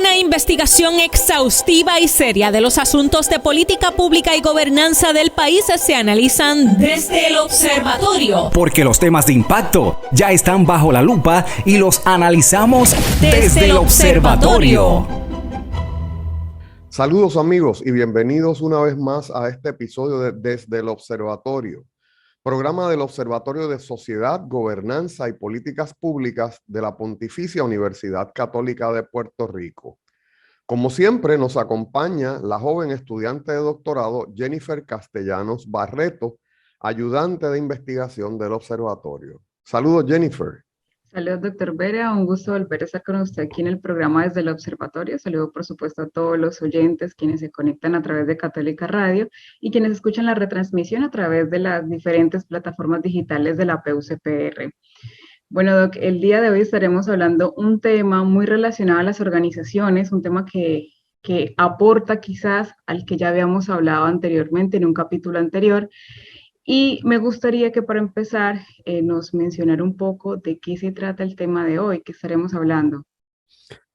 Una investigación exhaustiva y seria de los asuntos de política pública y gobernanza del país se analizan desde el observatorio. Porque los temas de impacto ya están bajo la lupa y los analizamos desde el observatorio. Saludos amigos y bienvenidos una vez más a este episodio de Desde el Observatorio, programa del Observatorio de Sociedad, Gobernanza y Políticas Públicas de la Pontificia Universidad Católica de Puerto Rico. Como siempre nos acompaña la joven estudiante de doctorado Jennifer Castellanos Barreto, ayudante de investigación del observatorio. Saludos Jennifer. Saludos, doctor Vera. Un gusto volver a estar con usted aquí en el programa desde el observatorio. Saludo, por supuesto, a todos los oyentes, quienes se conectan a través de Católica Radio y quienes escuchan la retransmisión a través de las diferentes plataformas digitales de la PUCPR. Bueno, Doc, el día de hoy estaremos hablando un tema muy relacionado a las organizaciones, un tema que aporta quizás al que ya habíamos hablado anteriormente en un capítulo anterior. Y me gustaría que para empezar nos mencionara un poco de qué se trata el tema de hoy, que estaremos hablando.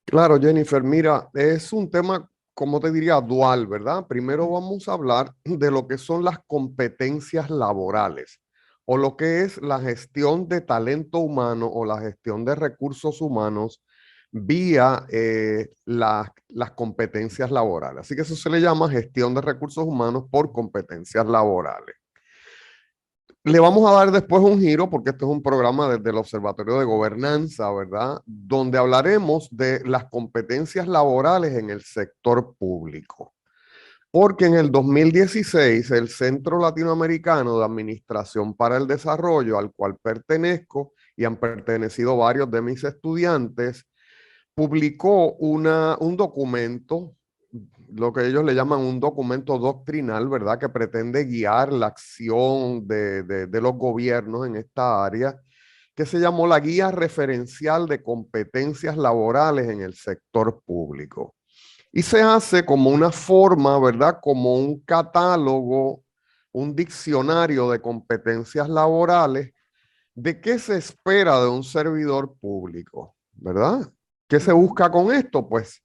Claro, Jennifer, mira, es un tema, como te diría, dual, ¿verdad? Primero vamos a hablar de lo que son las competencias laborales o lo que es la gestión de talento humano o la gestión de recursos humanos vía las competencias laborales. Así que eso se le llama gestión de recursos humanos por competencias laborales. Le vamos a dar después un giro porque este es un programa desde el Observatorio de Gobernanza, ¿verdad? Donde hablaremos de las competencias laborales en el sector público. Porque en el 2016 el Centro Latinoamericano de Administración para el Desarrollo, al cual pertenezco y han pertenecido varios de mis estudiantes, publicó un documento, lo que ellos le llaman un documento doctrinal, ¿verdad? Que pretende guiar la acción de los gobiernos en esta área, que se llamó la Guía Referencial de Competencias Laborales en el Sector Público. Y se hace como una forma, ¿verdad? Como un catálogo, un diccionario de competencias laborales de qué se espera de un servidor público, ¿verdad? ¿Qué se busca con esto? Pues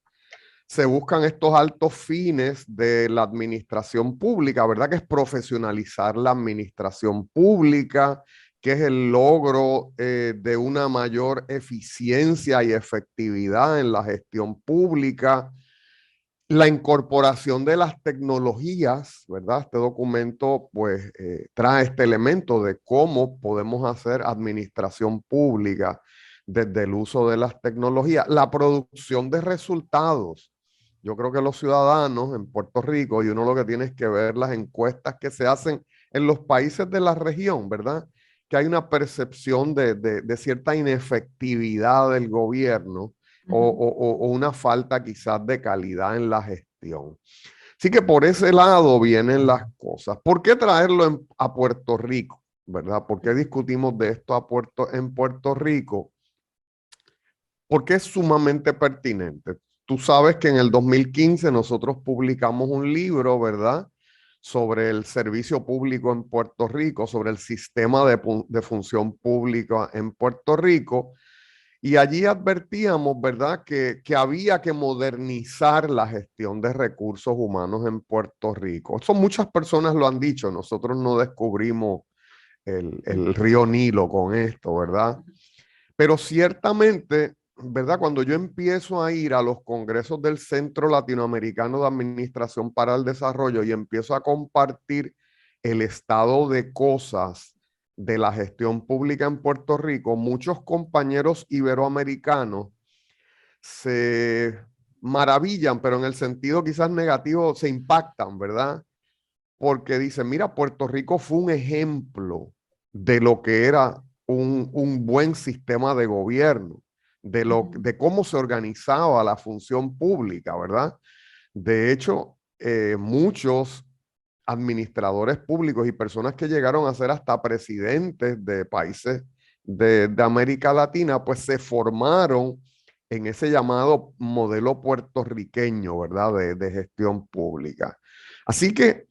se buscan estos altos fines de la administración pública, ¿verdad? Que es profesionalizar la administración pública, que es el logro de una mayor eficiencia y efectividad en la gestión pública, la incorporación de las tecnologías, ¿verdad? Este documento pues trae este elemento de cómo podemos hacer administración pública desde el uso de las tecnologías, la producción de resultados. Yo creo que los ciudadanos en Puerto Rico, y uno lo que tiene es que ver las encuestas que se hacen en los países de la región, ¿verdad? Que hay una percepción de cierta inefectividad del gobierno o una falta quizás de calidad en la gestión. Así que por ese lado vienen las cosas. ¿Por qué traerlo a Puerto Rico? ¿Verdad? ¿Por qué discutimos de esto en Puerto Rico? Porque es sumamente pertinente. Tú sabes que en el 2015 nosotros publicamos un libro, ¿verdad? Sobre el servicio público en Puerto Rico, sobre el sistema de función pública en Puerto Rico. Y allí advertíamos, ¿verdad? Que había que modernizar la gestión de recursos humanos en Puerto Rico. Eso muchas personas lo han dicho. Nosotros no descubrimos el río Nilo con esto, ¿verdad? Pero ciertamente, ¿verdad? Cuando yo empiezo a ir a los congresos del Centro Latinoamericano de Administración para el Desarrollo y empiezo a compartir el estado de cosas de la gestión pública en Puerto Rico, muchos compañeros iberoamericanos se maravillan, pero en el sentido quizás negativo se impactan, ¿verdad? Porque dicen, mira, Puerto Rico fue un ejemplo de lo que era un buen sistema de gobierno, de cómo se organizaba la función pública, ¿verdad? De hecho, muchos administradores públicos y personas que llegaron a ser hasta presidentes de países de América Latina, pues se formaron en ese llamado modelo puertorriqueño, ¿verdad? De gestión pública. Así que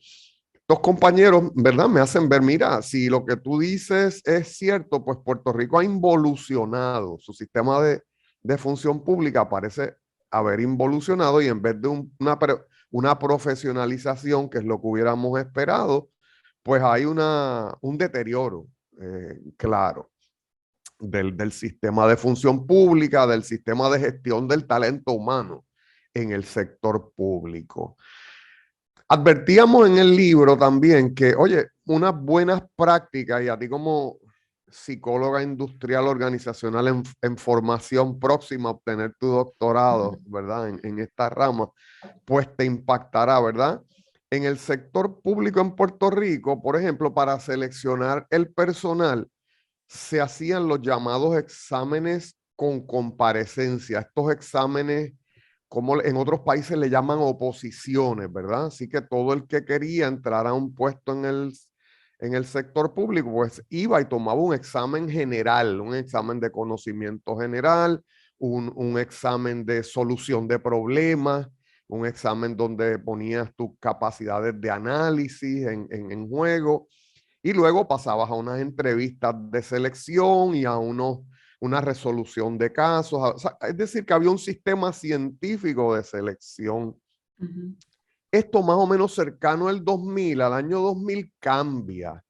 estos compañeros, ¿verdad? Me hacen ver, mira, si lo que tú dices es cierto, pues Puerto Rico ha involucionado su sistema de función pública, parece haber involucionado y en vez de una profesionalización, que es lo que hubiéramos esperado, pues hay un deterioro claro del sistema de función pública, del sistema de gestión del talento humano en el sector público. Advertíamos en el libro también que, oye, unas buenas prácticas, y a ti como psicóloga industrial organizacional en formación próxima a obtener tu doctorado, ¿verdad? En esta rama, pues te impactará, ¿verdad? En el sector público en Puerto Rico, por ejemplo, para seleccionar el personal, se hacían los llamados exámenes con comparecencia. Estos exámenes, como en otros países le llaman oposiciones, ¿verdad? Así que todo el que quería entrar a un puesto en el sector público, pues iba y tomaba un examen general, un examen de conocimiento general, un examen de solución de problemas, un examen donde ponías tus capacidades de análisis en juego, y luego pasabas a unas entrevistas de selección y a una resolución de casos. O sea, es decir, que había un sistema científico de selección. Esto más o menos cercano al 2000, al año 2000 cambia,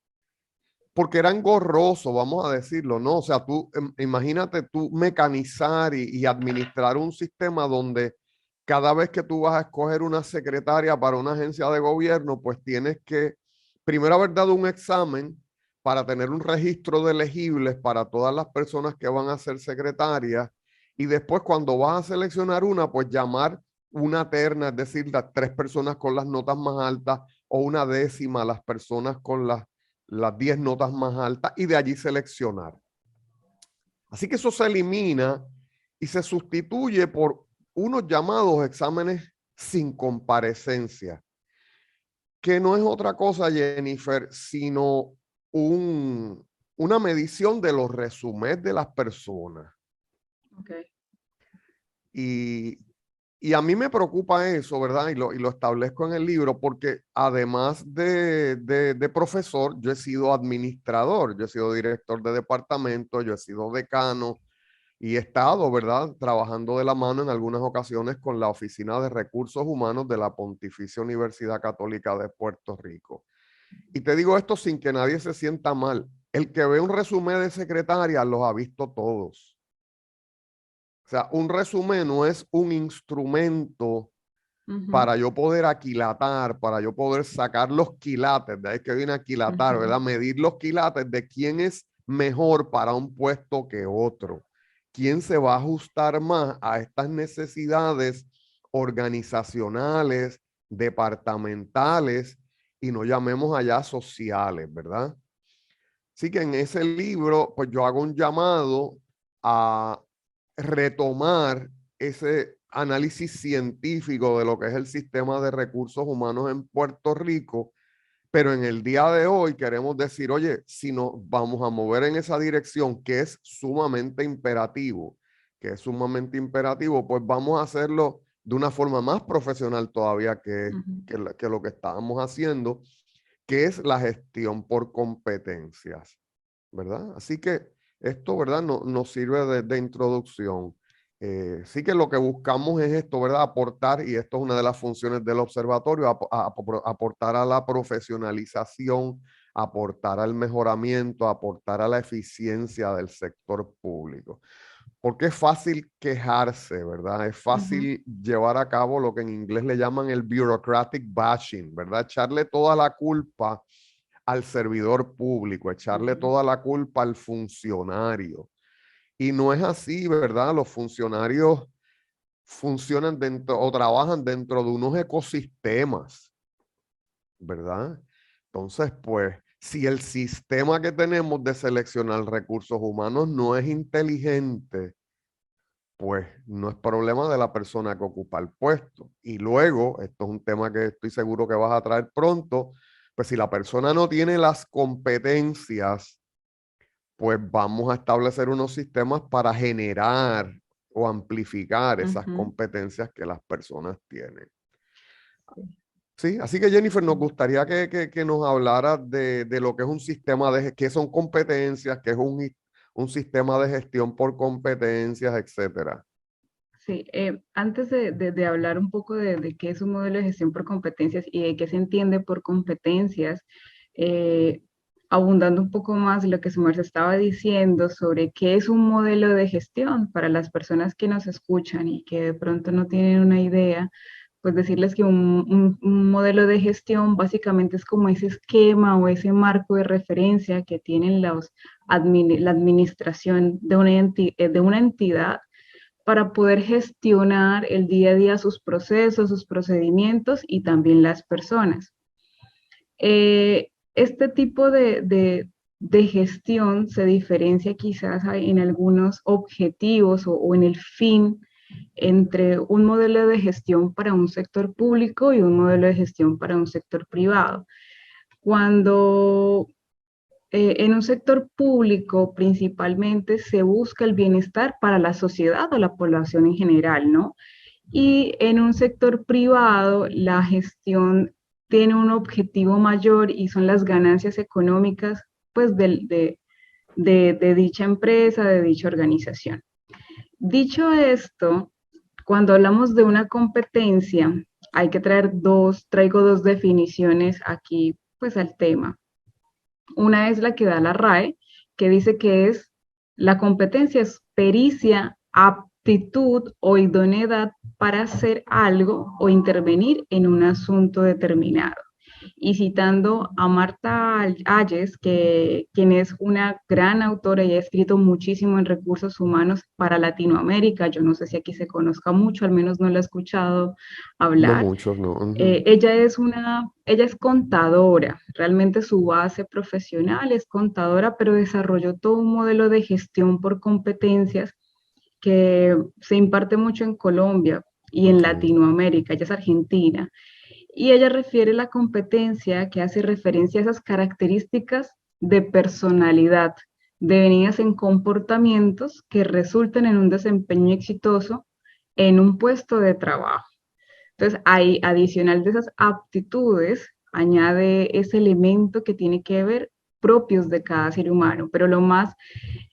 porque era engorroso, vamos a decirlo, ¿no? O sea, tú imagínate tú mecanizar y administrar un sistema donde cada vez que tú vas a escoger una secretaria para una agencia de gobierno, pues tienes que primero haber dado un examen para tener un registro de elegibles para todas las personas que van a ser secretarias, y después cuando vas a seleccionar una, pues llamar una terna, es decir, las 3 personas con las notas más altas, o una décima las personas con las 10 notas más altas, y de allí seleccionar. Así que eso se elimina y se sustituye por unos llamados exámenes sin comparecencia, que no es otra cosa, Jennifer, sino una medición de los resúmenes de las personas. Okay. Y a mí me preocupa eso, ¿verdad? Y lo establezco en el libro, porque además de profesor, yo he sido administrador, yo he sido director de departamento, yo he sido decano, y he estado, ¿verdad?, trabajando de la mano en algunas ocasiones con la Oficina de Recursos Humanos de la Pontificia Universidad Católica de Puerto Rico. Y te digo esto sin que nadie se sienta mal. El que ve un resumen de secretaria los ha visto todos. O sea, un resumen no es un instrumento para yo poder aquilatar, para yo poder sacar los quilates, de ahí que viene aquilatar, ¿verdad? Medir los quilates de quién es mejor para un puesto que otro. ¿Quién se va a ajustar más a estas necesidades organizacionales, departamentales, y no llamemos allá sociales, ¿verdad? Así que en ese libro, pues yo hago un llamado a retomar ese análisis científico de lo que es el sistema de recursos humanos en Puerto Rico, pero en el día de hoy queremos decir, oye, si nos vamos a mover en esa dirección, que es sumamente imperativo, pues vamos a hacerlo de una forma más profesional todavía que lo que estábamos haciendo, que es la gestión por competencias, ¿verdad? Así que esto, ¿verdad?, nos sirve de introducción. Sí que lo que buscamos es esto, ¿verdad? Aportar, y esto es una de las funciones del observatorio, aportar a la profesionalización, aportar al mejoramiento, aportar a la eficiencia del sector público. Porque es fácil quejarse, ¿verdad? Es fácil llevar a cabo lo que en inglés le llaman el bureaucratic bashing, ¿verdad? Echarle toda la culpa al servidor público, echarle toda la culpa al funcionario. Y no es así, ¿verdad? Los funcionarios funcionan dentro o trabajan dentro de unos ecosistemas, ¿verdad? Entonces, pues, si el sistema que tenemos de seleccionar recursos humanos no es inteligente, pues no es problema de la persona que ocupa el puesto. Y luego, esto es un tema que estoy seguro que vas a traer pronto, pues si la persona no tiene las competencias, pues vamos a establecer unos sistemas para generar o amplificar esas competencias que las personas tienen. Sí, así que Jennifer, nos gustaría que nos hablara de lo que es un sistema que son competencias, que es un sistema de gestión por competencias, etcétera. Sí, antes de hablar un poco de qué es un modelo de gestión por competencias y de qué se entiende por competencias, eh, abundando un poco más en lo que su merced estaba diciendo sobre qué es un modelo de gestión para las personas que nos escuchan y que de pronto no tienen una idea, pues decirles que un modelo de gestión básicamente es como ese esquema o ese marco de referencia que tienen la administración de una entidad para poder gestionar el día a día sus procesos, sus procedimientos y también las personas. Este tipo de gestión se diferencia quizás en algunos objetivos o en el fin entre un modelo de gestión para un sector público y un modelo de gestión para un sector privado. Cuando en un sector público principalmente se busca el bienestar para la sociedad o la población en general, ¿no? Y en un sector privado la gestión tiene un objetivo mayor y son las ganancias económicas pues de dicha empresa, de dicha organización. Dicho esto, cuando hablamos de una competencia, hay que traigo dos definiciones aquí pues al tema. Una es la que da la RAE, que dice que es la competencia es pericia, aptitud o idoneidad para hacer algo o intervenir en un asunto determinado. Y citando a Marta Ayes, quien es una gran autora y ha escrito muchísimo en recursos humanos para Latinoamérica, yo no sé si aquí se conozca mucho, al menos no la he escuchado No hablar. muchos, no. Ujú. Ella es contadora, realmente su base profesional es contadora, pero desarrolló todo un modelo de gestión por competencias que se imparte mucho en Colombia y en Ok. Latinoamérica. Ella es argentina. Y ella refiere la competencia que hace referencia a esas características de personalidad devenidas en comportamientos que resulten en un desempeño exitoso en un puesto de trabajo. Entonces, hay, adicional de esas aptitudes, añade ese elemento que tiene que ver propios de cada ser humano. Pero lo más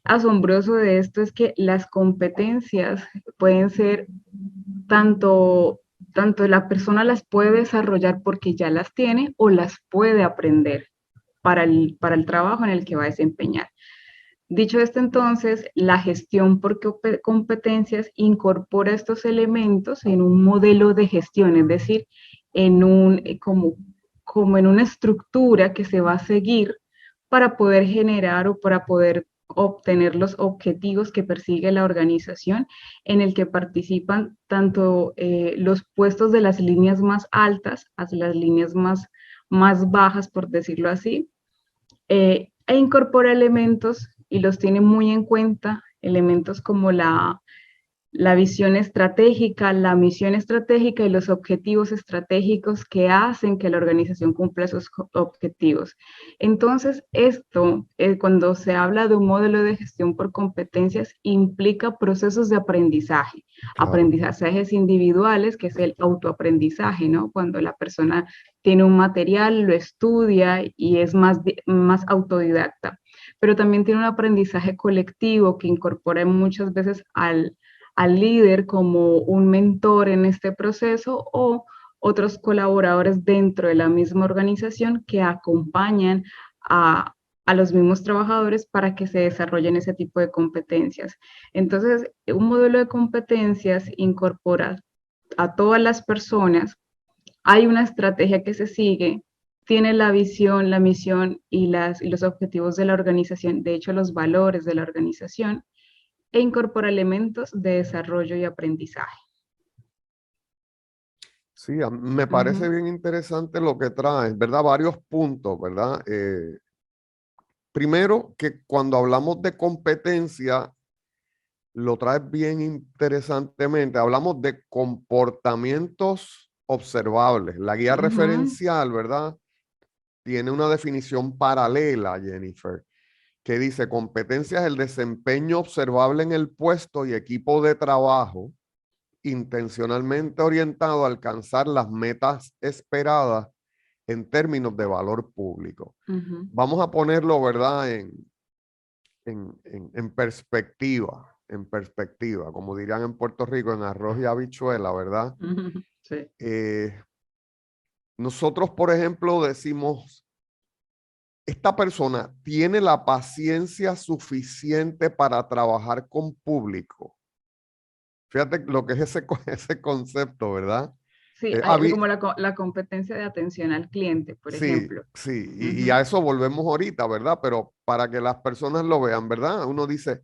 asombroso de esto es que las competencias pueden ser tanto, tanto la persona las puede desarrollar porque ya las tiene o las puede aprender para el trabajo en el que va a desempeñar. Dicho esto, entonces, la gestión por competencias incorpora estos elementos en un modelo de gestión, es decir, como en una estructura que se va a seguir para poder generar o para poder obtener los objetivos que persigue la organización, en el que participan tanto los puestos de las líneas más altas hasta las líneas más bajas, por decirlo así, e incorpora elementos y los tiene muy en cuenta, elementos como la visión estratégica, la misión estratégica y los objetivos estratégicos que hacen que la organización cumpla esos objetivos. Entonces, esto, cuando se habla de un modelo de gestión por competencias, implica procesos de aprendizaje, Claro. aprendizajes individuales, que es el autoaprendizaje, ¿no? Cuando la persona tiene un material, lo estudia y es más autodidacta. Pero también tiene un aprendizaje colectivo que incorpora muchas veces al líder como un mentor en este proceso o otros colaboradores dentro de la misma organización que acompañan a los mismos trabajadores para que se desarrollen ese tipo de competencias. Entonces, un modelo de competencias incorpora a todas las personas, hay una estrategia que se sigue, tiene la visión, la misión y los objetivos de la organización, de hecho los valores de la organización, e incorpora elementos de desarrollo y aprendizaje. Sí, me Uh parece -huh. bien interesante lo que traes, ¿verdad? Varios puntos, ¿verdad? Primero, que cuando hablamos de competencia, lo traes bien interesantemente. Hablamos de comportamientos observables. La guía Uh -huh. referencial, ¿verdad? Tiene una definición paralela, Jennifer, que dice competencia es el desempeño observable en el puesto y equipo de trabajo intencionalmente orientado a alcanzar las metas esperadas en términos de valor público. Uh -huh. Vamos a ponerlo, ¿verdad?, en perspectiva. en perspectiva, como dirían en Puerto Rico, en arroz y habichuela, ¿verdad? Sí. Nosotros, por ejemplo, decimos, esta persona tiene la paciencia suficiente para trabajar con público. Fíjate lo que es ese concepto, ¿verdad? Sí, Eh, hay habi- como la competencia de atención al cliente, por sí, ejemplo. sí, y a Ujú, eso volvemos ahorita, ¿verdad? Pero para que las personas lo vean, ¿verdad? Uno dice,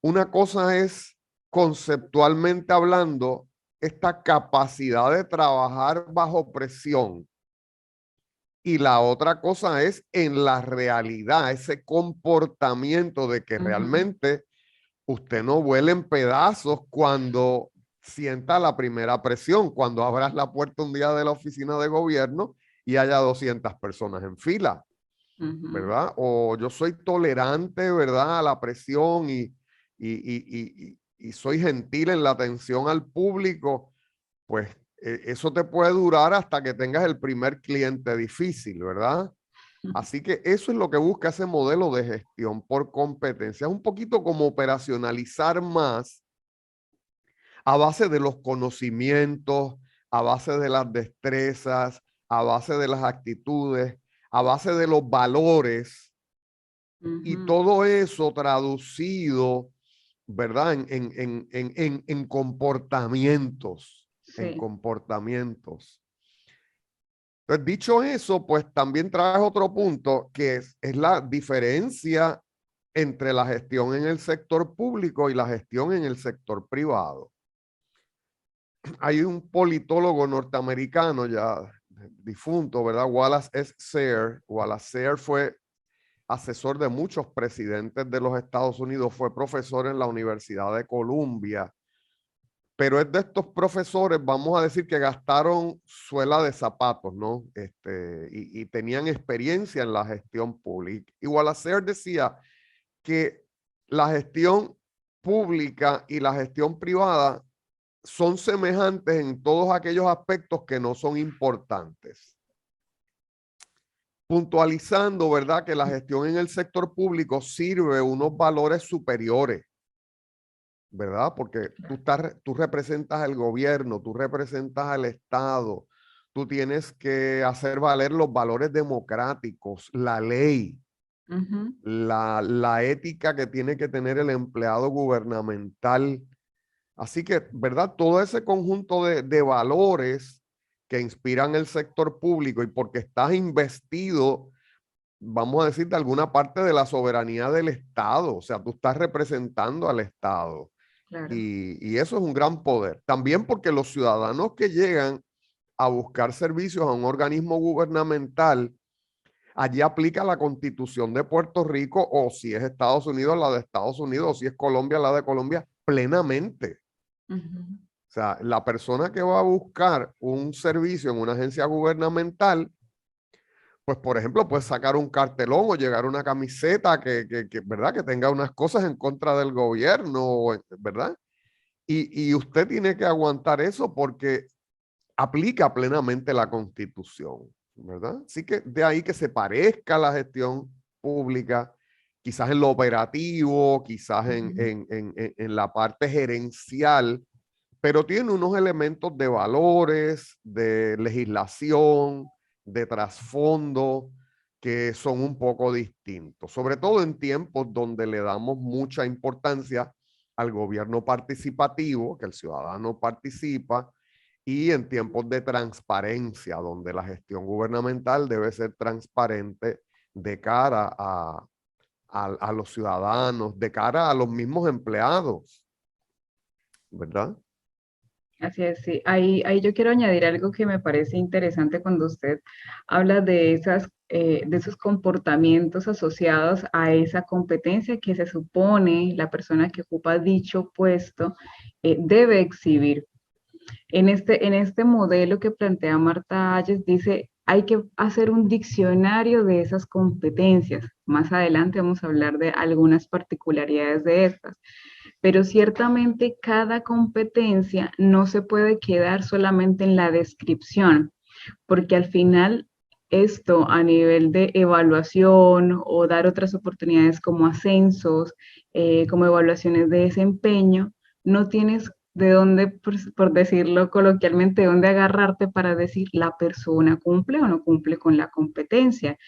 una cosa es conceptualmente hablando, esta capacidad de trabajar bajo presión. Y la otra cosa es en la realidad, ese comportamiento de que ujú, realmente usted no vuela en pedazos cuando sienta la primera presión, cuando abras la puerta un día de la oficina de gobierno y haya 200 personas en fila, ujú. ¿verdad? O yo soy tolerante, ¿verdad? A la presión y soy gentil en la atención al público, pues eso te puede durar hasta que tengas el primer cliente difícil, ¿verdad? Así que eso es lo que busca ese modelo de gestión por competencia. Es un poquito como operacionalizar más a base de los conocimientos, a base de las destrezas, a base de las actitudes, a base de los valores y Ujú. todo eso traducido, ¿verdad? En comportamientos, en Sí, comportamientos. Entonces, dicho eso, pues también traes otro punto que es la diferencia entre la gestión en el sector público y la gestión en el sector privado. Hay un politólogo norteamericano ya difunto, ¿verdad? Wallace S. Sayre. Wallace Sayre fue asesor de muchos presidentes de los Estados Unidos, fue profesor en la Universidad de Columbia, pero es de estos profesores, vamos a decir, que gastaron suela de zapatos, ¿no? Y tenían experiencia en la gestión pública. Y Wallace decía que la gestión pública y la gestión privada son semejantes en todos aquellos aspectos que no son importantes. Puntualizando, ¿verdad? Que la gestión en el sector público sirve unos valores superiores, ¿verdad? Porque tú representas al gobierno, tú representas al Estado, tú tienes que hacer valer los valores democráticos, la ley, ujú, la ética que tiene que tener el empleado gubernamental. Así que, ¿verdad? Todo ese conjunto de valores que inspiran el sector público y porque estás investido, vamos a decir, de alguna parte de la soberanía del Estado, o sea, tú estás representando al Estado. claro. Y eso es un gran poder. También porque los ciudadanos que llegan a buscar servicios a un organismo gubernamental, allí aplica la Constitución de Puerto Rico o si es Estados Unidos, la de Estados Unidos, o si es Colombia, la de Colombia, plenamente. Ujú, O sea, la persona que va a buscar un servicio en una agencia gubernamental, pues por ejemplo, puede sacar un cartelón o llegar una camiseta ¿verdad? Que tenga unas cosas en contra del gobierno, ¿verdad? Y usted tiene que aguantar eso porque aplica plenamente la Constitución, ¿verdad? Así que de ahí que se parezca la gestión pública, quizás en lo operativo, quizás ujú. en la parte gerencial, pero tiene unos elementos de valores, de legislación, de trasfondo, que son un poco distintos, sobre todo en tiempos donde le damos mucha importancia al gobierno participativo, que el ciudadano participa, y en tiempos de transparencia, donde la gestión gubernamental debe ser transparente de cara a los ciudadanos, de cara a los mismos empleados, ¿verdad? Así es, sí. Ahí yo quiero añadir algo que me parece interesante cuando usted habla de de esos comportamientos asociados a esa competencia que se supone la persona que ocupa dicho puesto debe exhibir. En este modelo que plantea Marta Hayes, dice, hay que hacer un diccionario de esas competencias. Más adelante vamos a hablar de algunas particularidades de estas, pero ciertamente cada competencia no se puede quedar solamente en la descripción, porque al final esto a nivel de evaluación o dar otras oportunidades como ascensos, como evaluaciones de desempeño, no tienes de dónde, por decirlo coloquialmente, de dónde agarrarte para decir la persona cumple o no cumple con la competencia.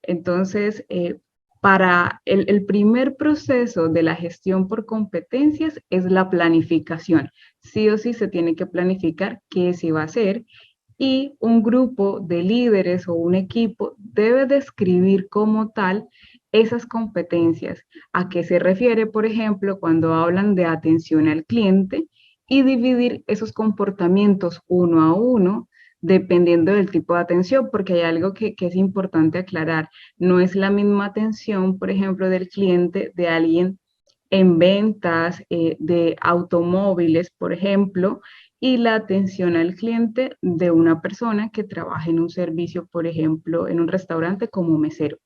Entonces, para el primer proceso de la gestión por competencias es la planificación. Sí o sí se tiene que planificar qué se va a hacer y un grupo de líderes o un equipo debe describir como tal esas competencias. ¿A qué se refiere, por ejemplo, cuando hablan de atención al cliente y dividir esos comportamientos uno a uno dependiendo del tipo de atención? Porque hay algo que es importante aclarar. No es la misma atención, por ejemplo, del cliente de alguien en ventas de automóviles, por ejemplo, y la atención al cliente de una persona que trabaja en un servicio, por ejemplo, en un restaurante como mesero.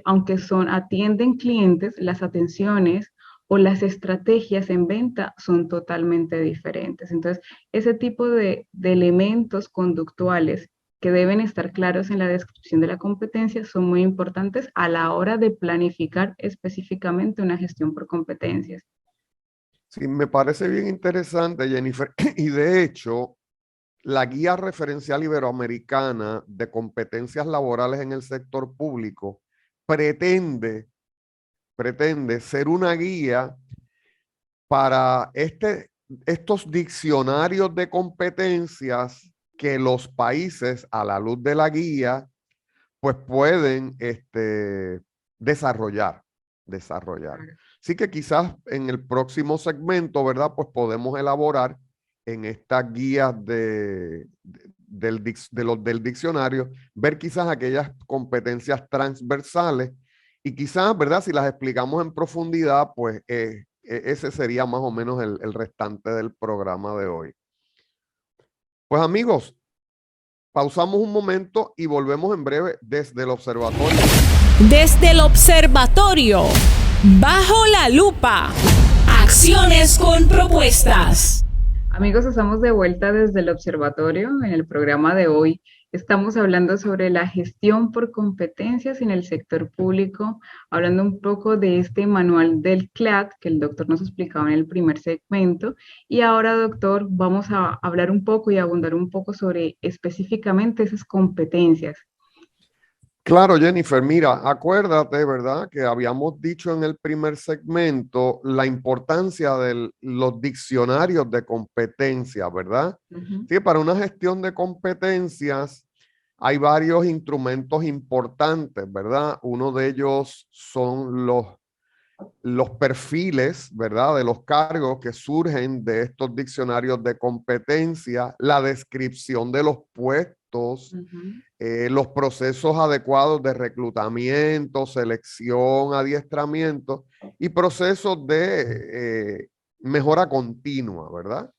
Aunque atienden clientes, las atenciones o las estrategias en venta son totalmente diferentes. Entonces, ese tipo de elementos conductuales que deben estar claros en la descripción de la competencia son muy importantes a la hora de planificar específicamente una gestión por competencias. Sí, me parece bien interesante, Jennifer. Y de hecho, la Guía Referencial Iberoamericana de Competencias Laborales en el Sector Público pretende ser una guía para estos diccionarios de competencias que los países, a la luz de la guía, pues pueden desarrollar. Así que quizás en el próximo segmento, ¿verdad? Pues podemos elaborar en estas guías del diccionario, ver quizás aquellas competencias transversales y quizás, ¿verdad? Si las explicamos en profundidad, pues ese sería más o menos el restante del programa de hoy. Pues amigos, pausamos un momento y volvemos en breve desde el observatorio. Desde el observatorio, bajo la lupa, acciones con propuestas. Amigos, estamos de vuelta desde el observatorio. En el programa de hoy estamos hablando sobre la gestión por competencias en el sector público, hablando un poco de este manual del CLAD que el doctor nos explicaba en el primer segmento. Y ahora, doctor, vamos a hablar un poco y abundar un poco sobre específicamente esas competencias. Claro, Jennifer, mira, acuérdate, ¿verdad? Que habíamos dicho en el primer segmento la importancia de los diccionarios de competencias, ¿verdad? Sí, para una gestión de competencias hay varios instrumentos importantes, ¿verdad? Uno de ellos son los perfiles, ¿verdad? De los cargos que surgen de estos diccionarios de competencia, la descripción de los puestos, los procesos adecuados de reclutamiento, selección, adiestramiento y procesos de mejora continua, ¿verdad?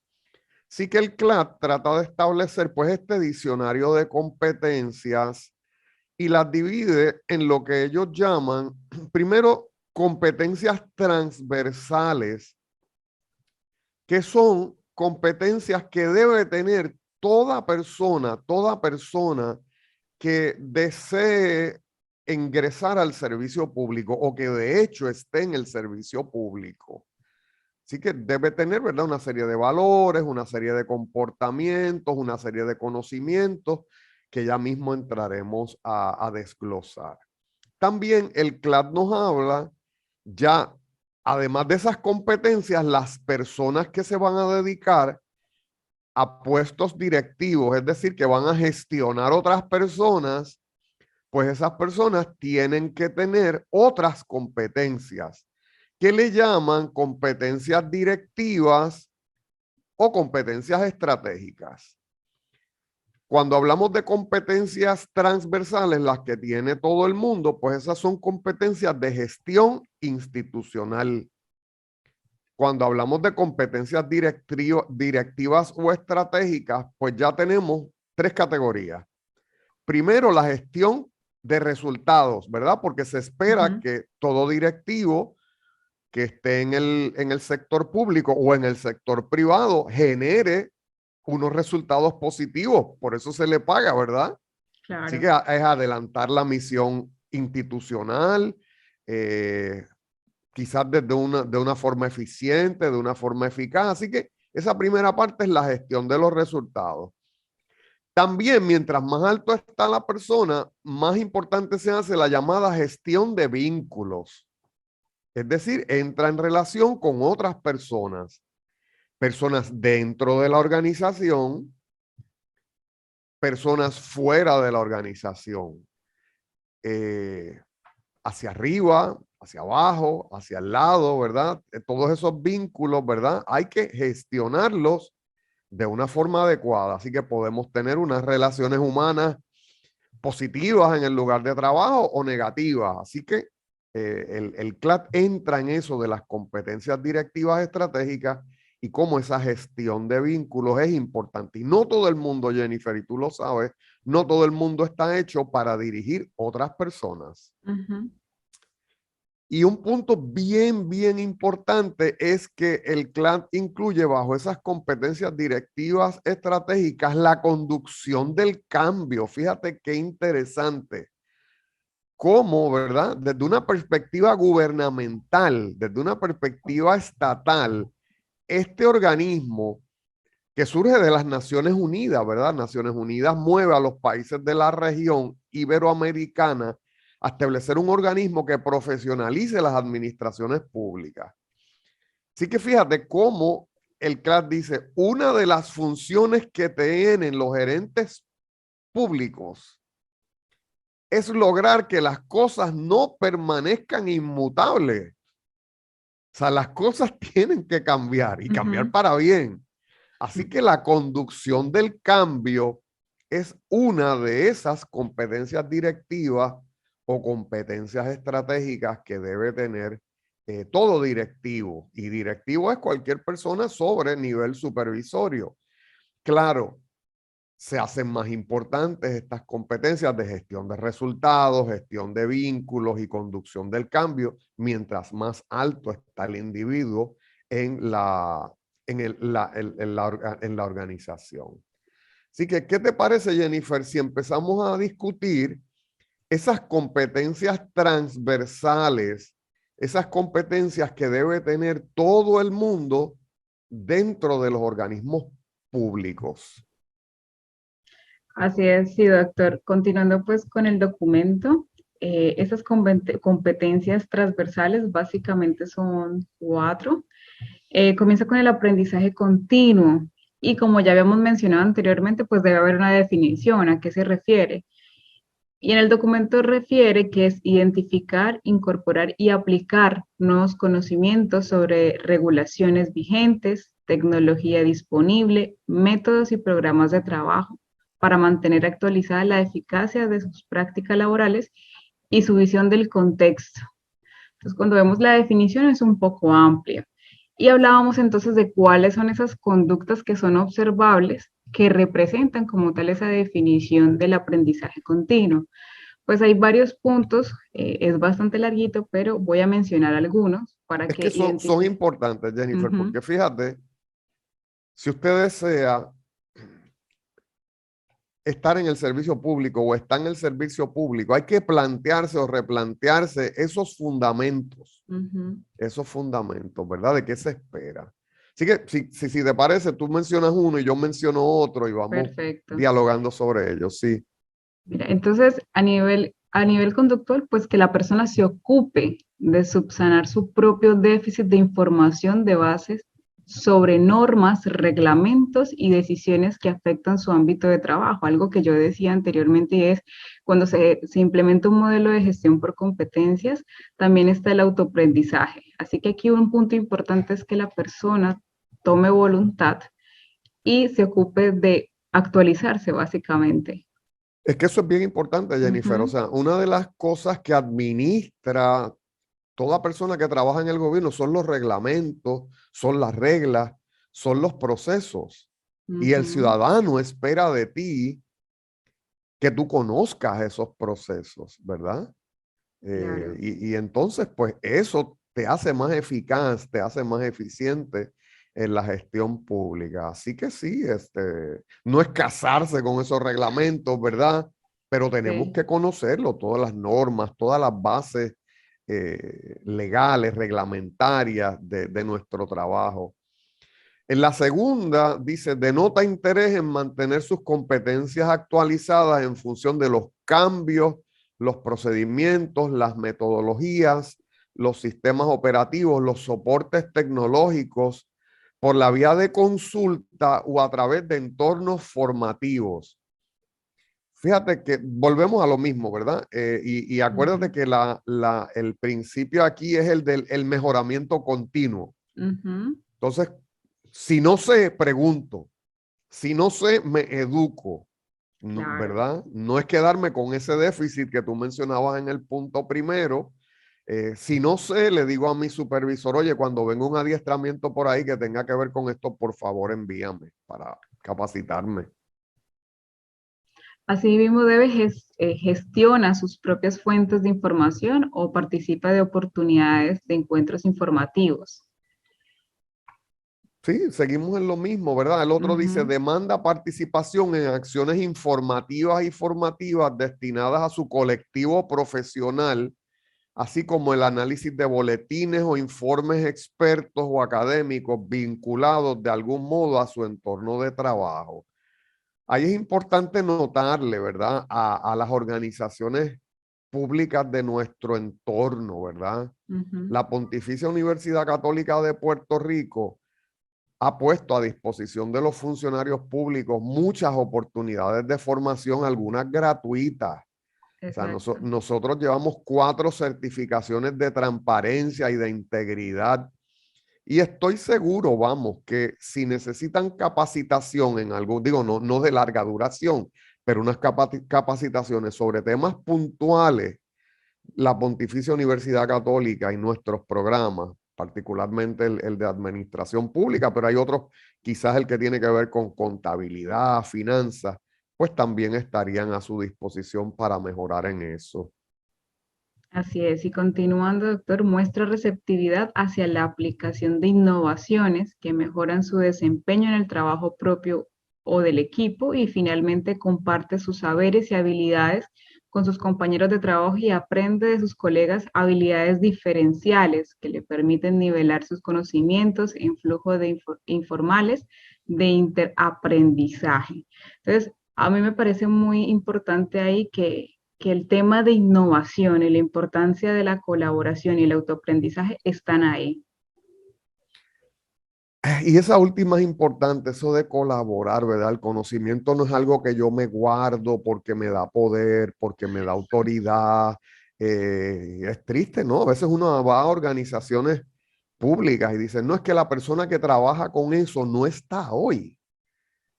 Sí que el CLAD trata de establecer pues este diccionario de competencias y las divide en lo que ellos llaman, primero, competencias transversales, que son competencias que debe tener toda persona que desee ingresar al servicio público o que de hecho esté en el servicio público. Así que debe tener, ¿verdad? Una serie de valores, una serie de comportamientos, una serie de conocimientos que ya mismo entraremos a desglosar. También el CLAD nos habla ya, además de esas competencias, las personas que se van a dedicar a puestos directivos, es decir, que van a gestionar otras personas, pues esas personas tienen que tener otras competencias que le llaman competencias directivas o competencias estratégicas. Cuando hablamos de competencias transversales, las que tiene todo el mundo, pues esas son competencias de gestión institucional. Cuando hablamos de competencias directivas o estratégicas, pues ya tenemos tres categorías. Primero, la gestión de resultados, ¿verdad? Porque se espera que todo directivo que esté en el sector público o en el sector privado genere unos resultados positivos, por eso se le paga, ¿verdad? Así Claro. que es adelantar la misión institucional, quizás de una forma eficiente, de una forma eficaz. Así que esa primera parte es la gestión de los resultados. También, mientras más alto está la persona, más importante se hace la llamada gestión de vínculos. Es decir, entra en relación con otras personas, personas dentro de la organización, personas fuera de la organización, hacia arriba, hacia abajo, hacia el lado, ¿verdad? Todos esos vínculos, ¿verdad? Hay que gestionarlos de una forma adecuada. Así que podemos tener unas relaciones humanas positivas en el lugar de trabajo o negativas. Así que el CLAT entra en eso de las competencias directivas estratégicas y cómo esa gestión de vínculos es importante. Y no todo el mundo, Jennifer, y tú lo sabes, no todo el mundo está hecho para dirigir otras personas. Ujú. Y un punto bien importante es que el CLAT incluye bajo esas competencias directivas estratégicas la conducción del cambio. Fíjate qué interesante. Cómo, ¿verdad? Desde una perspectiva gubernamental, desde una perspectiva estatal, este organismo que surge de las Naciones Unidas, ¿verdad? Naciones Unidas mueve a los países de la región iberoamericana a establecer un organismo que profesionalice las administraciones públicas. Así que fíjate cómo el CLAT dice, una de las funciones que tienen los gerentes públicos es lograr que las cosas no permanezcan inmutables. O sea, las cosas tienen que cambiar y cambiar para bien. Así que la conducción del cambio es una de esas competencias directivas o competencias estratégicas que debe tener todo directivo. Y directivo es cualquier persona sobre nivel supervisorio. Claro, se hacen más importantes estas competencias de gestión de resultados, gestión de vínculos y conducción del cambio, mientras más alto está el individuo en la organización. Así que, ¿qué te parece, Jennifer, si empezamos a discutir esas competencias transversales, esas competencias que debe tener todo el mundo dentro de los organismos públicos? Así es, sí, doctor. Continuando pues con el documento, esas competencias transversales básicamente son 4. Comienza con el aprendizaje continuo y como ya habíamos mencionado anteriormente, pues debe haber una definición a qué se refiere. Y en el documento refiere que es identificar, incorporar y aplicar nuevos conocimientos sobre regulaciones vigentes, tecnología disponible, métodos y programas de trabajo para mantener actualizada la eficacia de sus prácticas laborales y su visión del contexto. Entonces, cuando vemos la definición es un poco amplia. Y hablábamos entonces de cuáles son esas conductas que son observables, que representan como tal esa definición del aprendizaje continuo. Pues hay varios puntos, es bastante larguito, pero voy a mencionar algunos para Es que que son importantes, Jennifer, porque fíjate, si usted desea estar en el servicio público o está en el servicio público, hay que plantearse o replantearse esos fundamentos, ¿verdad? ¿De qué se espera? Así que si te parece, tú mencionas uno y yo menciono otro y vamos dialogando sobre ellos, sí. Mira, entonces, a nivel conductual, pues que la persona se ocupe de subsanar su propio déficit de información de bases sobre normas, reglamentos y decisiones que afectan su ámbito de trabajo. Algo que yo decía anteriormente es, cuando se implementa un modelo de gestión por competencias, también está el autoaprendizaje. Así que aquí un punto importante es que la persona tome voluntad y se ocupe de actualizarse básicamente. Es que eso es bien importante, Jennifer. O sea, una de las cosas que administra toda persona que trabaja en el gobierno son los reglamentos, son las reglas, son los procesos. Y el ciudadano espera de ti que tú conozcas esos procesos, ¿verdad? Claro. Y entonces, pues eso te hace más eficaz, te hace más eficiente en la gestión pública. Así que sí, no es casarse con esos reglamentos, ¿verdad? pero tenemos Sí. que conocerlo, todas las normas, todas las bases legales, reglamentarias de nuestro trabajo. En la segunda dice, denota interés en mantener sus competencias actualizadas en función de los cambios, los procedimientos, las metodologías, los sistemas operativos, los soportes tecnológicos, por la vía de consulta o a través de entornos formativos. Fíjate que volvemos a lo mismo, ¿verdad? Y acuérdate que el principio aquí es el del mejoramiento continuo. Entonces, si no sé, pregunto. Si no sé, me educo, Claro. ¿verdad? No es quedarme con ese déficit que tú mencionabas en el punto primero. Si no sé, le digo a mi supervisor, oye, cuando venga un adiestramiento por ahí que tenga que ver con esto, por favor envíame para capacitarme. Asimismo, gestiona sus propias fuentes de información o participa de oportunidades de encuentros informativos. Sí, seguimos en lo mismo, ¿verdad? El otro dice, Ujú. demanda participación en acciones informativas y formativas destinadas a su colectivo profesional, así como el análisis de boletines o informes expertos o académicos vinculados de algún modo a su entorno de trabajo. Ahí es importante notarle, ¿verdad? A las organizaciones públicas de nuestro entorno, ¿verdad? Ujú. La Pontificia Universidad Católica de Puerto Rico ha puesto a disposición de los funcionarios públicos muchas oportunidades de formación, algunas gratuitas. O sea, Exacto. nosotros llevamos 4 certificaciones de transparencia y de integridad. Y estoy seguro, vamos, que si necesitan capacitación en algo, digo, no de larga duración, pero unas capacitaciones sobre temas puntuales, la Pontificia Universidad Católica y nuestros programas, particularmente el de administración pública, pero hay otros, quizás el que tiene que ver con contabilidad, finanzas, pues también estarían a su disposición para mejorar en eso. Así es, y continuando, doctor, muestra receptividad hacia la aplicación de innovaciones que mejoran su desempeño en el trabajo propio o del equipo y finalmente comparte sus saberes y habilidades con sus compañeros de trabajo y aprende de sus colegas habilidades diferenciales que le permiten nivelar sus conocimientos en flujo de informales de interaprendizaje. Entonces, a mí me parece muy importante ahí que el tema de innovación y la importancia de la colaboración y el autoaprendizaje están ahí. Y esa última es importante, eso de colaborar, ¿verdad? El conocimiento no es algo que yo me guardo porque me da poder, porque me da autoridad. Es triste, ¿no? A veces uno va a organizaciones públicas y dice, no, es que la persona que trabaja con eso no está hoy,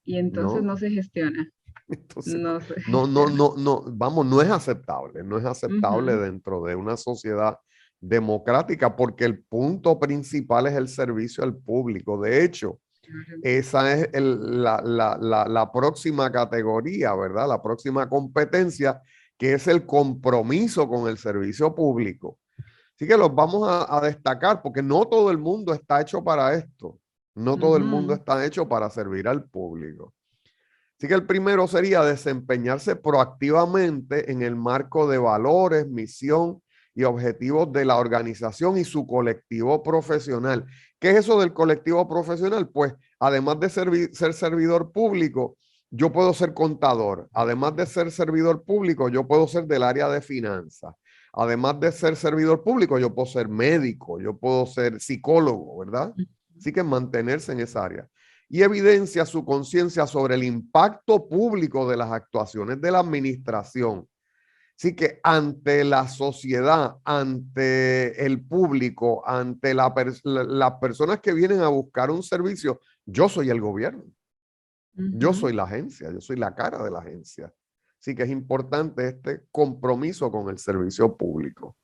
Y entonces ¿no? no se gestiona, Entonces, no se gestiona. vamos, no es aceptable, no es aceptable Ujú. dentro de una sociedad democrática porque el punto principal es el servicio al público. De hecho, esa es la próxima categoría, ¿verdad? La próxima competencia, que es el compromiso con el servicio público. Así que los vamos a destacar porque no todo el mundo está hecho para esto. No todo el mundo Ujú. está hecho para servir al público. Así que el primero sería desempeñarse proactivamente en el marco de valores, misión y objetivos de la organización y su colectivo profesional. ¿Qué es eso del colectivo profesional? Pues además de ser servidor público, yo puedo ser contador. Además de ser servidor público, yo puedo ser del área de finanzas. Además de ser servidor público, yo puedo ser médico, yo puedo ser psicólogo, ¿verdad? Así que mantenerse en esa área y evidencia su conciencia sobre el impacto público de las actuaciones de la administración. Así que ante la sociedad, ante el público, ante las personas que vienen a buscar un servicio, yo soy el gobierno, yo Ujú. soy la agencia, yo soy la cara de la agencia. Así que es importante este compromiso con el servicio público.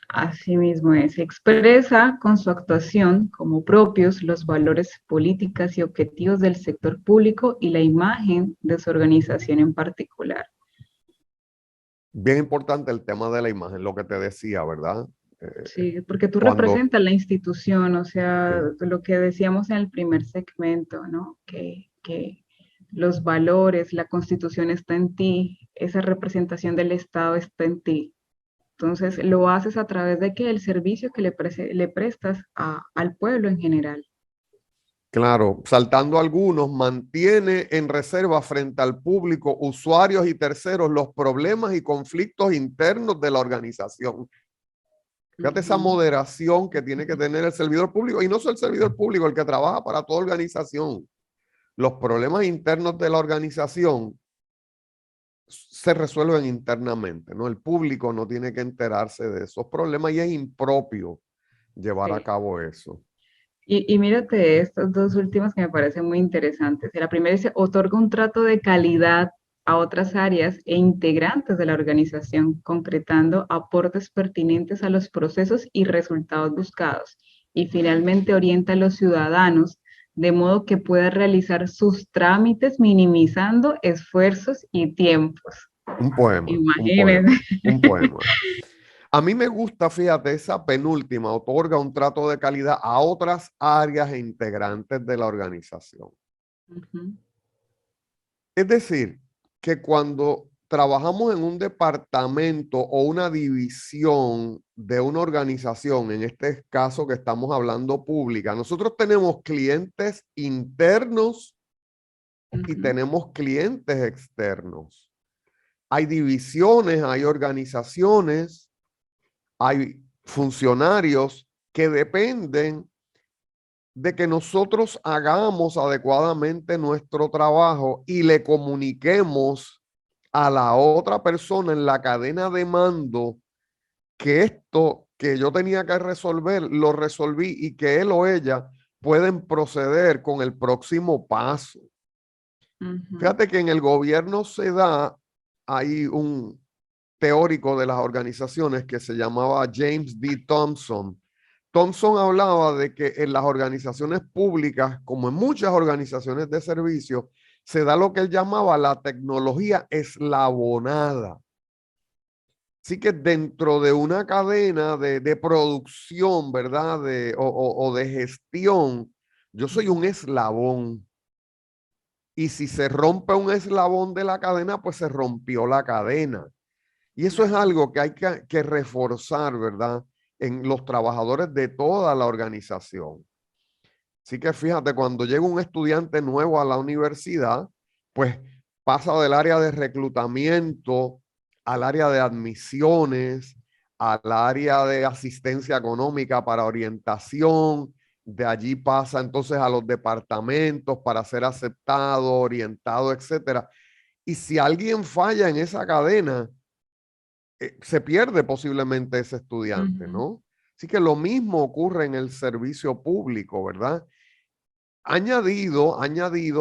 Asimismo es, expresa con su actuación como propios los valores, políticas y objetivos del sector público y la imagen de su organización en particular. Bien importante el tema de la imagen, lo que te decía, ¿verdad? Sí, porque tú Cuando representas la institución, o sea, sí, lo que decíamos en el primer segmento, ¿no? Que los valores, la constitución está en ti, esa representación del Estado está en ti. Entonces, lo haces a través de que el servicio que le prestas al pueblo en general. Claro, saltando algunos, mantiene en reserva frente al público, usuarios y terceros los problemas y conflictos internos de la organización. Fíjate esa moderación que tiene que tener el servidor público, y no solo el servidor público, el que trabaja para toda organización. Los problemas internos de la organización se resuelven internamente, ¿no? El público no tiene que enterarse de esos problemas y es impropio llevar a cabo eso. Y mírate estas dos últimas que me parecen muy interesantes. La primera dice, otorga un trato de calidad a otras áreas e integrantes de la organización, concretando aportes pertinentes a los procesos y resultados buscados. Y finalmente orienta a los ciudadanos de modo que pueda realizar sus trámites minimizando esfuerzos y tiempos. Un poema. Imagínense. Un poema. A mí me gusta, fíjate, esa penúltima, otorga un trato de calidad a otras áreas e integrantes de la organización. Es decir, que cuando trabajamos en un departamento o una división de una organización, en este caso que estamos hablando pública, nosotros tenemos clientes internos y tenemos clientes externos. Hay divisiones, hay organizaciones, hay funcionarios que dependen de que nosotros hagamos adecuadamente nuestro trabajo y le comuniquemos a la otra persona en la cadena de mando que esto que yo tenía que resolver, lo resolví y que él o ella pueden proceder con el próximo paso. Fíjate que en el gobierno se da, hay un teórico de las organizaciones que se llamaba James D. Thompson. Thompson hablaba de que en las organizaciones públicas, como en muchas organizaciones de servicio, se da lo que él llamaba la tecnología eslabonada. Así que dentro de una cadena de producción, ¿verdad? O de gestión, yo soy un eslabón. Y si se rompe un eslabón de la cadena, pues se rompió la cadena. Y eso es algo que hay que reforzar, ¿verdad? En los trabajadores de toda la organización. Así que fíjate, cuando llega un estudiante nuevo a la universidad, pues pasa del área de reclutamiento al área de admisiones, al área de asistencia económica para orientación. De allí pasa entonces a los departamentos para ser aceptado, orientado, etcétera. Y si alguien falla en esa cadena, se pierde posiblemente ese estudiante, ¿no? Así que lo mismo ocurre en el servicio público, ¿verdad? Añadido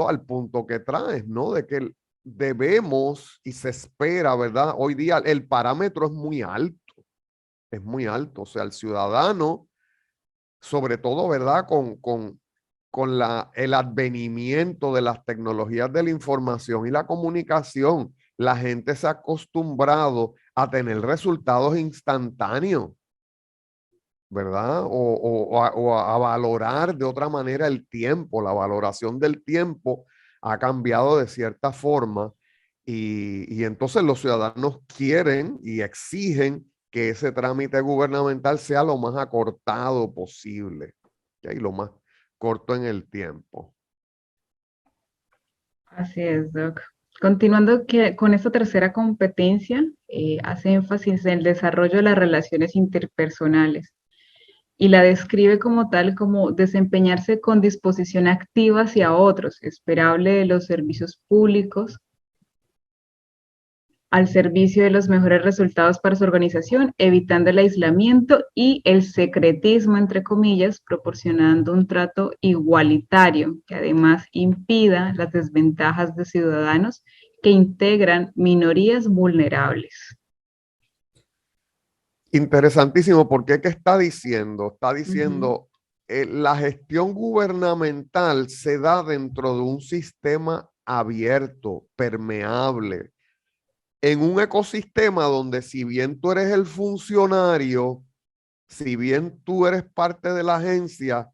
al punto que traes, ¿no? De que debemos y se espera, ¿verdad? Hoy día el parámetro es muy alto, o sea, el ciudadano, sobre todo, ¿verdad? Con el advenimiento de las tecnologías de la información y la comunicación, la gente se ha acostumbrado a tener resultados instantáneos, ¿verdad? O a valorar de otra manera el tiempo. La valoración del tiempo ha cambiado de cierta forma y entonces los ciudadanos quieren y exigen que ese trámite gubernamental sea lo más acortado posible, ¿okay? Lo más corto en el tiempo. Así es, Doc. Continuando con esta tercera competencia, hace énfasis en el desarrollo de las relaciones interpersonales y la describe como tal, como desempeñarse con disposición activa hacia otros, esperable de los servicios públicos, al servicio de los mejores resultados para su organización, evitando el aislamiento y el secretismo, entre comillas, proporcionando un trato igualitario que además impida las desventajas de ciudadanos que integran minorías vulnerables. Interesantísimo, porque ¿qué está diciendo? Está diciendo, la gestión gubernamental se da dentro de un sistema abierto, permeable, en un ecosistema donde si bien tú eres el funcionario, si bien tú eres parte de la agencia,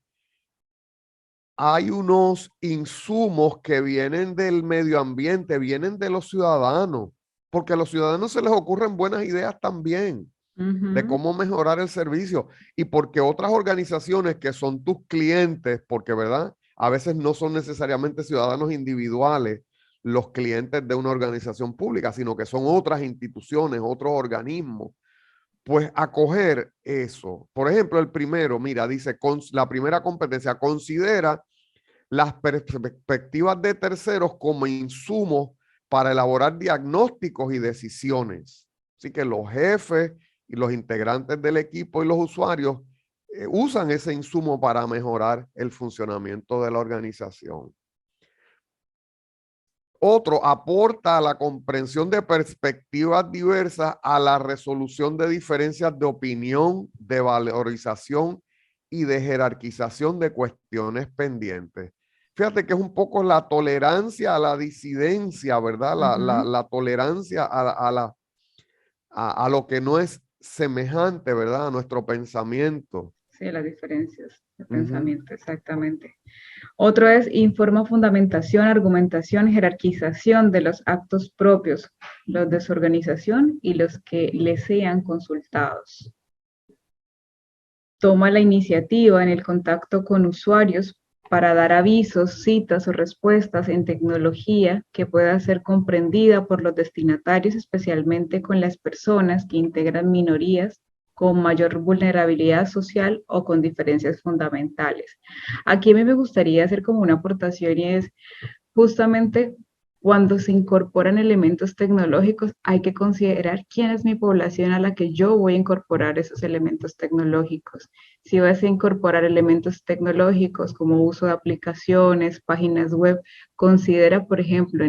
hay unos insumos que vienen del medio ambiente, vienen de los ciudadanos. porque a los ciudadanos se les ocurren buenas ideas también de Ujú. cómo mejorar el servicio y porque otras organizaciones que son tus clientes, porque, ¿verdad? A veces no son necesariamente ciudadanos individuales los clientes de una organización pública, sino que son otras instituciones, otros organismos, pues acoger eso. Por ejemplo, el primero, mira, dice, la primera competencia considera las perspectivas de terceros como insumos para elaborar diagnósticos y decisiones. Así que los jefes y los integrantes del equipo y los usuarios usan ese insumo para mejorar el funcionamiento de la organización. Otro, aporta a la comprensión de perspectivas diversas, a la resolución de diferencias de opinión, de valorización y de jerarquización de cuestiones pendientes. Fíjate que es un poco la tolerancia a la disidencia, ¿verdad? Ujú. La tolerancia a lo que no es semejante, ¿verdad? A nuestro pensamiento. Sí, las diferencias de Ujú. pensamiento, exactamente. Otro es informa fundamentación, argumentación, jerarquización de los actos propios, los de su organización y los que le sean consultados. Toma la iniciativa en el contacto con usuarios para dar avisos, citas o respuestas en tecnología que pueda ser comprendida por los destinatarios, especialmente con las personas que integran minorías con mayor vulnerabilidad social o con diferencias fundamentales. Aquí a mí me gustaría hacer como una aportación y es justamente cuando se incorporan elementos tecnológicos, hay que considerar quién es mi población a la que yo voy a incorporar esos elementos tecnológicos. Si vas a incorporar elementos tecnológicos como uso de aplicaciones, páginas web, considera, por ejemplo,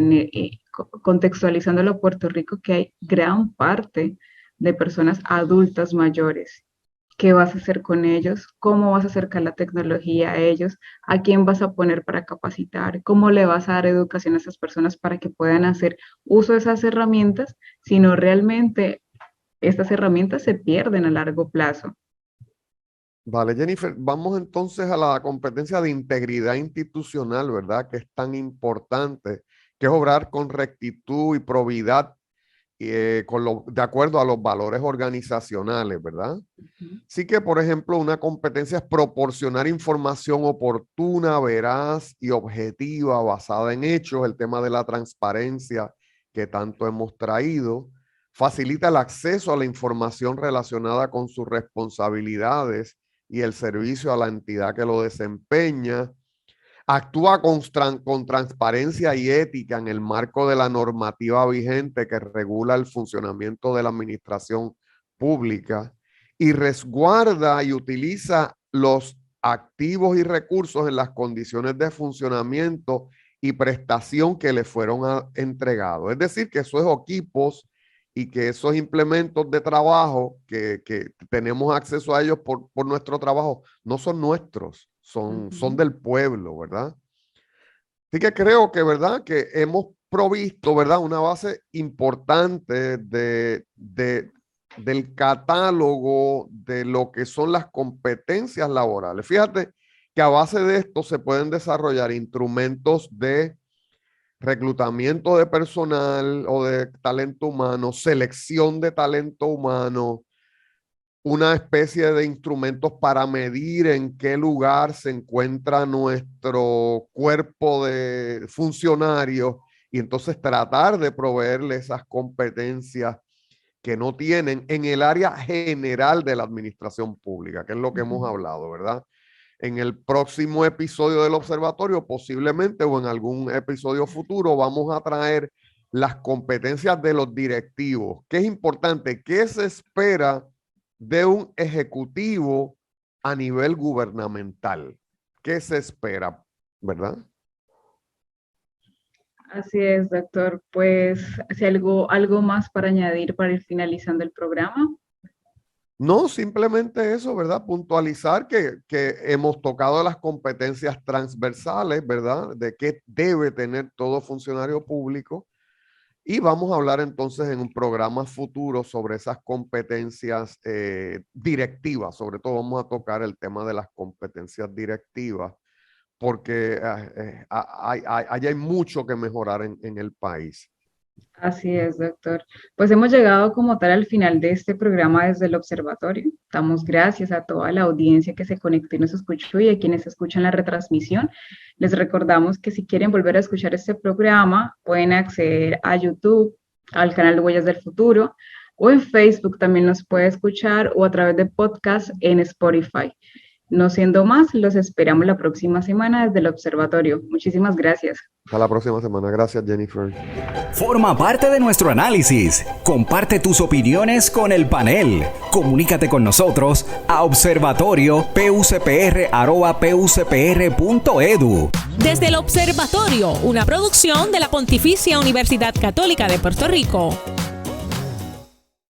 contextualizándolo a Puerto Rico, que hay gran parte de personas adultas mayores. ¿Qué vas a hacer con ellos? ¿Cómo vas a acercar la tecnología a ellos? ¿A quién vas a poner para capacitar? ¿Cómo le vas a dar educación a esas personas para que puedan hacer uso de esas herramientas? Si no, realmente estas herramientas se pierden a largo plazo. Vale, Jennifer, vamos entonces a la competencia de integridad institucional, ¿verdad? Que es tan importante, que es obrar con rectitud y probidad, de acuerdo a los valores organizacionales, ¿verdad? Sí que, por ejemplo, una competencia es proporcionar información oportuna, veraz y objetiva, basada en hechos, el tema de la transparencia que tanto hemos traído, facilita el acceso a la información relacionada con sus responsabilidades y el servicio a la entidad que lo desempeña, actúa con transparencia y ética en el marco de la normativa vigente que regula el funcionamiento de la administración pública y resguarda y utiliza los activos y recursos en las condiciones de funcionamiento y prestación que le fueron entregados. Es decir, que esos equipos y que esos implementos de trabajo que tenemos acceso a ellos por nuestro trabajo no son nuestros, son Ujú. del pueblo, ¿verdad? Así que creo que, ¿verdad? Que hemos provisto, ¿verdad? Una base importante del catálogo de lo que son las competencias laborales. Fíjate que a base de esto se pueden desarrollar instrumentos de reclutamiento de personal o de talento humano, selección de talento humano, una especie de instrumentos para medir en qué lugar se encuentra nuestro cuerpo de funcionarios y entonces tratar de proveerle esas competencias que no tienen en el área general de la administración pública, que es lo que hemos Ujú. hablado, ¿verdad? En el próximo episodio del observatorio, posiblemente o en algún episodio futuro, vamos a traer las competencias de los directivos. ¿Qué es importante? ¿Qué se espera de un ejecutivo a nivel gubernamental? ¿Qué se espera? ¿Verdad? Así es, doctor. Pues, si algo más para añadir para ir finalizando el programa. No, simplemente eso, ¿verdad? Puntualizar que hemos tocado las competencias transversales, ¿verdad? De qué debe tener todo funcionario público. Y vamos a hablar entonces en un programa futuro sobre esas competencias directivas. Sobre todo vamos a tocar el tema de las competencias directivas, porque hay mucho que mejorar en el país. Así es, doctor. Pues hemos llegado como tal al final de este programa desde el observatorio. Damos gracias a toda la audiencia que se conectó y nos escuchó y a quienes escuchan la retransmisión. Les recordamos que si quieren volver a escuchar este programa, pueden acceder a YouTube, al canal de Huellas del Futuro, o en Facebook también nos puede escuchar, o a través de podcast en Spotify. No siendo más, los esperamos la próxima semana desde el observatorio. Muchísimas gracias. Hasta la próxima semana. Gracias, Jennifer. Forma parte de nuestro análisis. Comparte tus opiniones con el panel. Comunícate con nosotros a observatorio.pucpr@pucpr.edu. Desde el observatorio, una producción de la Pontificia Universidad Católica de Puerto Rico.